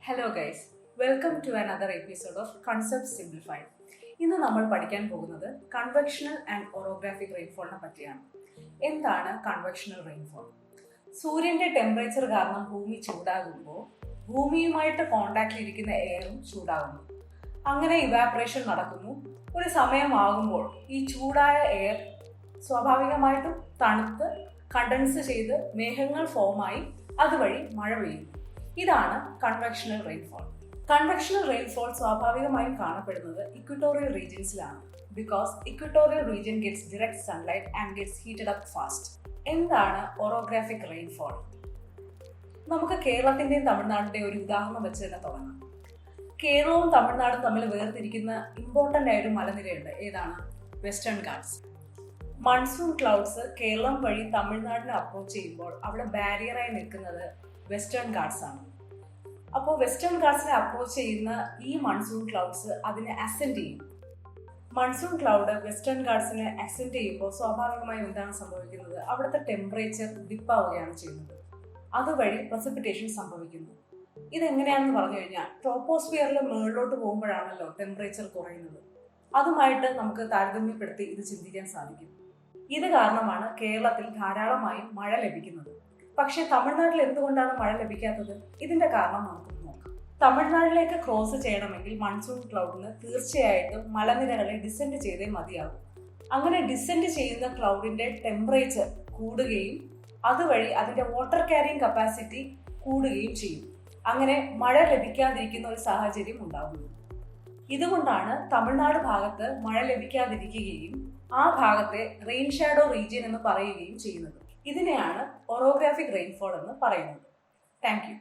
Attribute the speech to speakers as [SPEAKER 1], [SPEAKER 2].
[SPEAKER 1] Hello guys, welcome to another episode of Concept Simplified. ഇന്ന് നമ്മൾ പഠിക്കാൻ പോകുന്നത് Convectional and Orographic Rainfall പറ്റിയാണ്. എന്താണ് Convectional Rainfall? സൂര്യന്റെ ടെമ്പറേച്ചർ കാരണം ഭൂമി ചൂടാകുമ്പോൾ ഭൂമിയുമായിട്ട് കോണ്ടാക്റ്റിൽ ഇരിക്കുന്ന എയറും ചൂടാകുന്നു. അങ്ങനെ ഇവാപറേഷൻ നടക്കുന്നു. ഒരു സമയമാകുമ്പോൾ ഈ ചൂടായ എയർ സ്വാഭാവികമായിട്ടും തണുത്ത് കണ്ടൻസ് ചെയ്ത് മേഘങ്ങൾ ഫോമായി അതുവഴി മഴ പെയ്യുന്നു. ഇതാണ് കൺവെക്ഷണൽ റെയിൻഫോൾ. കൺവെക്ഷണൽ റെയിൻഫോൾ സ്വാഭാവികമായും കാണപ്പെടുന്നത് ഇക്വറ്റോറിയൽ റീജിയൻസിലാണ്. Because equatorial region gets direct sunlight and gets heated up fast. എന്താണ് ഓറോഗ്രാഫിക് റെയിൻഫോൾ? നമുക്ക് കേരളത്തിന്റെയും തമിഴ്നാടിന്റെയും ഒരു ഉദാഹരണം വെച്ച് തന്നെ തുടങ്ങാം. കേരളവും തമിഴ്നാടും തമ്മിൽ വേർതിരിക്കുന്ന ഇമ്പോർട്ടൻ്റ് ആയൊരു മലനിരയുണ്ട്. ഏതാണ്? Western Ghats. Monsoon clouds Kerala വഴി തമിഴ്നാടിനെ അപ്രോച്ച് ചെയ്യുമ്പോൾ അവിടെ ബാരിയറായി നിൽക്കുന്നത് വെസ്റ്റേൺ ഗാട്സ് ആണ്. അപ്പോൾ വെസ്റ്റേൺ ഗാട്സിനെ അപ്രോച്ച് ചെയ്യുന്ന ഈ മൺസൂൺ ക്ലൗഡ്സ് അതിനെ അസെൻഡ് ചെയ്യും. മൺസൂൺ ക്ലൗഡ് വെസ്റ്റേൺ ഗാട്സിനെ അസെൻഡ് ചെയ്യുമ്പോൾ സ്വാഭാവികമായും എന്താണ് സംഭവിക്കുന്നത്? അവിടുത്തെ ടെമ്പറേച്ചർ ഡിപ്പാവുകയാണ് ചെയ്യുന്നത്. അതുവഴി പ്രസിപ്പിറ്റേഷൻ സംഭവിക്കുന്നു. ഇതെങ്ങനെയാണെന്ന് പറഞ്ഞു കഴിഞ്ഞാൽ ട്രോപ്പോസ്ഫിയറിൽ മുകളിലോട്ട് പോകുമ്പോഴാണല്ലോ ടെമ്പറേച്ചർ കുറയുന്നത്. അതുമായിട്ട് നമുക്ക് താരതമ്യപ്പെടുത്തി ഇത് ചിന്തിക്കാൻ സാധിക്കും. ഇത് കാരണമാണ് കേരളത്തിൽ ധാരാളമായി മഴ ലഭിക്കുന്നത്. പക്ഷേ തമിഴ്നാട്ടിൽ എന്തുകൊണ്ടാണ് മഴ ലഭിക്കാത്തത്? ഇതിന്റെ കാരണം നമുക്ക് നോക്കാം. തമിഴ്നാട്ടിലേക്ക് ക്രോസ് ചെയ്യണമെങ്കിൽ മൺസൂൺ ക്ലൗഡിന് തീർച്ചയായിട്ടും മലനിരകളെ ഡിസെൻഡ് ചെയ്തേ മതിയാകും. അങ്ങനെ ഡിസെൻഡ് ചെയ്യുന്ന ക്ലൗഡിന്റെ ടെമ്പറേച്ചർ കൂടുകയും അതുവഴി അതിന്റെ വാട്ടർ ക്യാരിങ് കപ്പാസിറ്റി കൂടുകയും ചെയ്യും. അങ്ങനെ മഴ ലഭിക്കാതിരിക്കുന്ന ഒരു സാഹചര്യം ഉണ്ടാകുന്നു. ഇതുകൊണ്ടാണ് തമിഴ്നാട് ഭാഗത്ത് മഴ ലഭിക്കാതിരിക്കുകയും ആ ഭാഗത്തെ റെയിൻ ഷാഡോ റീജിയൻ എന്ന് പറയുകയും ചെയ്യുന്നത്. ഇതിനെയാണ് ഓറോഗ്രാഫിക് റെയിൻഫോൾ എന്ന് പറയുന്നത്. Thank you.